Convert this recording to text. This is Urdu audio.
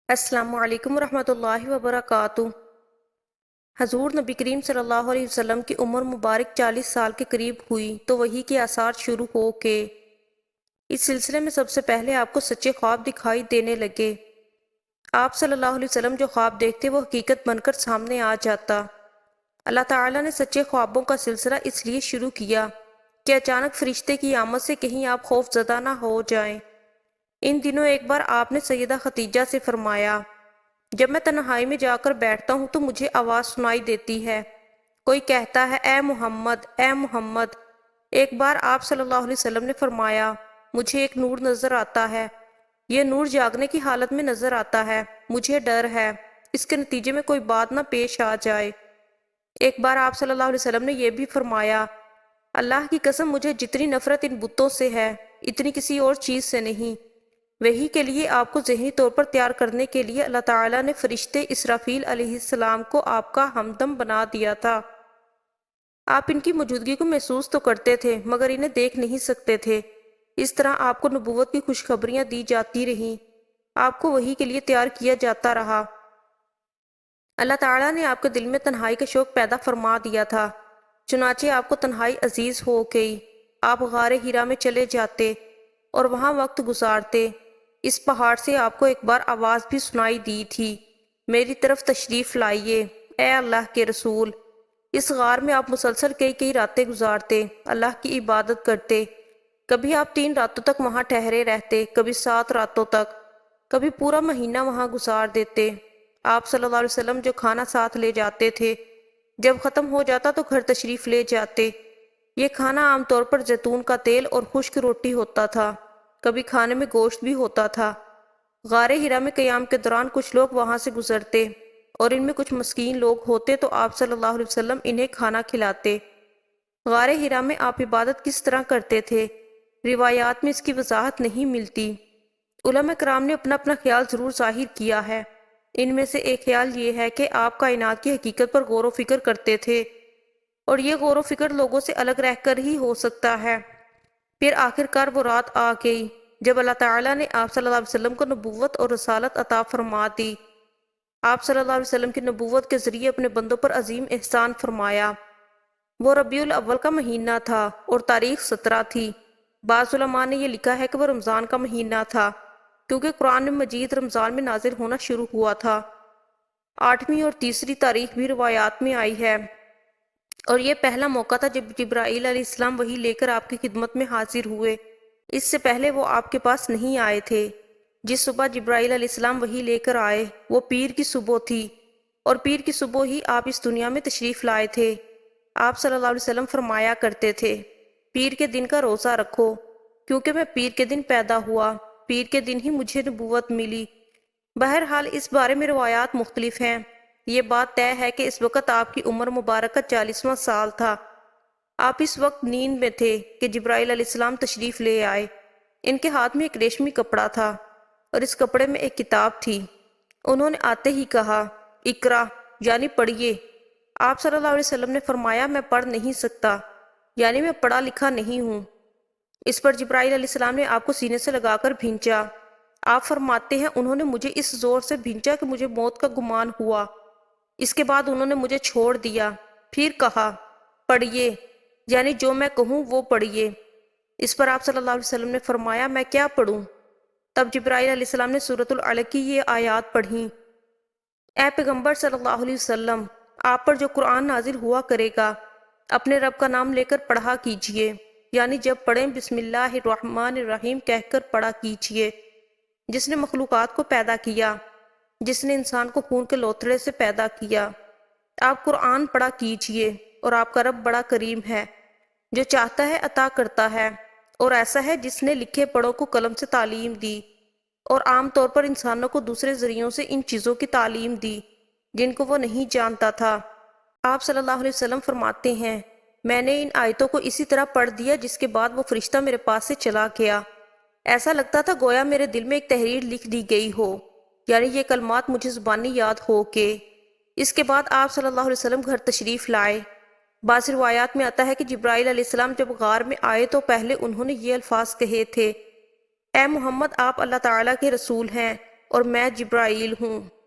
السلام علیکم ورحمۃ اللہ وبرکاتہ۔ حضور نبی کریم صلی اللہ علیہ وسلم کی عمر مبارک 40 سال کے قریب ہوئی تو وحی کے آثار شروع ہو کے اس سلسلے میں سب سے پہلے آپ کو سچے خواب دکھائی دینے لگے۔ آپ صلی اللہ علیہ وسلم جو خواب دیکھتے وہ حقیقت بن کر سامنے آ جاتا۔ اللہ تعالیٰ نے سچے خوابوں کا سلسلہ اس لیے شروع کیا کہ اچانک فرشتے کی آمد سے کہیں آپ خوف زدہ نہ ہو جائیں۔ ان دنوں ایک بار آپ نے سیدہ خدیجہ سے فرمایا، جب میں تنہائی میں جا کر بیٹھتا ہوں تو مجھے آواز سنائی دیتی ہے، کوئی کہتا ہے اے محمد اے محمد۔ ایک بار آپ صلی اللہ علیہ وسلم نے فرمایا، مجھے ایک نور نظر آتا ہے، یہ نور جاگنے کی حالت میں نظر آتا ہے، مجھے ڈر ہے اس کے نتیجے میں کوئی بات نہ پیش آ جائے۔ ایک بار آپ صلی اللہ علیہ وسلم نے یہ بھی فرمایا، اللہ کی قسم مجھے جتنی نفرت ان بتوں سے ہے اتنی کسی اور چیز سے نہیں۔ وحی کے لیے آپ کو ذہنی طور پر تیار کرنے کے لیے اللہ تعالیٰ نے فرشتے اسرافیل علیہ السلام کو آپ کا ہمدم بنا دیا تھا۔ آپ ان کی موجودگی کو محسوس تو کرتے تھے مگر انہیں دیکھ نہیں سکتے تھے۔ اس طرح آپ کو نبوت کی خوشخبریاں دی جاتی رہیں، آپ کو وحی کے لیے تیار کیا جاتا رہا۔ اللہ تعالیٰ نے آپ کے دل میں تنہائی کا شوق پیدا فرما دیا تھا، چنانچہ آپ کو تنہائی عزیز ہو گئی۔ آپ غار ہیرا میں چلے جاتے اور وہاں وقت گزارتے۔ اس پہاڑ سے آپ کو ایک بار آواز بھی سنائی دی تھی، میری طرف تشریف لائیے اے اللہ کے رسول۔ اس غار میں آپ مسلسل کئی راتیں گزارتے، اللہ کی عبادت کرتے۔ کبھی آپ 3 راتوں تک وہاں ٹھہرے رہتے، کبھی 7 راتوں تک، کبھی پورا مہینہ وہاں گزار دیتے۔ آپ صلی اللہ علیہ وسلم جو کھانا ساتھ لے جاتے تھے جب ختم ہو جاتا تو گھر تشریف لے جاتے۔ یہ کھانا عام طور پر زیتون کا تیل اور خشک روٹی ہوتا تھا، کبھی کھانے میں گوشت بھی ہوتا تھا۔ غار ہرا میں قیام کے دوران کچھ لوگ وہاں سے گزرتے اور ان میں کچھ مسکین لوگ ہوتے تو آپ صلی اللہ علیہ وسلم انہیں کھانا کھلاتے۔ غار ہرا میں آپ عبادت کس طرح کرتے تھے روایات میں اس کی وضاحت نہیں ملتی۔ علماء کرام نے اپنا اپنا خیال ضرور ظاہر کیا ہے۔ ان میں سے ایک خیال یہ ہے کہ آپ کائنات کی حقیقت پر غور و فکر کرتے تھے اور یہ غور و فکر لوگوں سے الگ رہ کر ہی ہو سکتا ہے۔ پھر آخر کار وہ رات آ گئی جب اللہ تعالیٰ نے آپ صلی اللہ علیہ وسلم کو نبوت اور رسالت عطا فرما دی۔ آپ صلی اللہ علیہ وسلم کی نبوت کے ذریعے اپنے بندوں پر عظیم احسان فرمایا۔ وہ ربیع الاول کا مہینہ تھا اور تاریخ 17 تھی۔ بعض علماء نے یہ لکھا ہے کہ وہ رمضان کا مہینہ تھا کیونکہ قرآن مجید رمضان میں نازل ہونا شروع ہوا تھا۔ 8ویں اور تیسری تاریخ بھی روایات میں آئی ہے اور یہ پہلا موقع تھا جب جبرائیل علیہ السلام وحی لے کر آپ کی خدمت میں حاضر ہوئے۔ اس سے پہلے وہ آپ کے پاس نہیں آئے تھے۔ جس صبح جبرائیل علیہ السلام وحی لے کر آئے وہ پیر کی صبح تھی اور پیر کی صبح ہی آپ اس دنیا میں تشریف لائے تھے۔ آپ صلی اللہ علیہ وسلم فرمایا کرتے تھے، پیر کے دن کا روزہ رکھو کیونکہ میں پیر کے دن پیدا ہوا، پیر کے دن ہی مجھے نبوت ملی۔ بہرحال اس بارے میں روایات مختلف ہیں۔ یہ بات طے ہے کہ اس وقت آپ کی عمر مبارکہ 40واں سال تھا۔ آپ اس وقت نیند میں تھے کہ جبرائیل علیہ السلام تشریف لے آئے۔ ان کے ہاتھ میں ایک ریشمی کپڑا تھا اور اس کپڑے میں ایک کتاب تھی۔ انہوں نے آتے ہی کہا، اقرا یعنی پڑھیے۔ آپ صلی اللہ علیہ وسلم نے فرمایا، میں پڑھ نہیں سکتا، یعنی میں پڑھا لکھا نہیں ہوں۔ اس پر جبرائیل علیہ السلام نے آپ کو سینے سے لگا کر بھینچا۔ آپ فرماتے ہیں انہوں نے مجھے اس زور سے بھینچا کہ مجھے موت کا گمان ہوا۔ اس کے بعد انہوں نے مجھے چھوڑ دیا، پھر کہا پڑھیے، یعنی جو میں کہوں وہ پڑھیے۔ اس پر آپ صلی اللہ علیہ وسلم نے فرمایا، میں کیا پڑھوں؟ تب جبرائیل علیہ السلام نے سورۃ العلق کی یہ آیات پڑھیں، اے پیغمبر صلی اللہ علیہ وسلم، آپ پر جو قرآن نازل ہوا کرے گا اپنے رب کا نام لے کر پڑھا کیجئے، یعنی جب پڑھیں بسم اللہ الرحمن الرحیم کہہ کر پڑھا کیجئے۔ جس نے مخلوقات کو پیدا کیا، جس نے انسان کو خون کے لوتھڑے سے پیدا کیا، آپ قرآن پڑھا کیجئے اور آپ کا رب بڑا کریم ہے، جو چاہتا ہے عطا کرتا ہے، اور ایسا ہے جس نے لکھے پڑھوں کو قلم سے تعلیم دی اور عام طور پر انسانوں کو دوسرے ذریعوں سے ان چیزوں کی تعلیم دی جن کو وہ نہیں جانتا تھا۔ آپ صلی اللہ علیہ وسلم فرماتے ہیں، میں نے ان آیتوں کو اسی طرح پڑھ دیا جس کے بعد وہ فرشتہ میرے پاس سے چلا گیا۔ ایسا لگتا تھا گویا میرے دل میں ایک تحریر لکھ دی گئی ہو، یعنی یہ کلمات مجھے زبانی یاد ہو کے۔ اس کے بعد آپ صلی اللہ علیہ وسلم گھر تشریف لائے۔ بعض روایات میں آتا ہے کہ جبرائیل علیہ السلام جب غار میں آئے تو پہلے انہوں نے یہ الفاظ کہے تھے، اے محمد آپ اللہ تعالیٰ کے رسول ہیں اور میں جبرائیل ہوں۔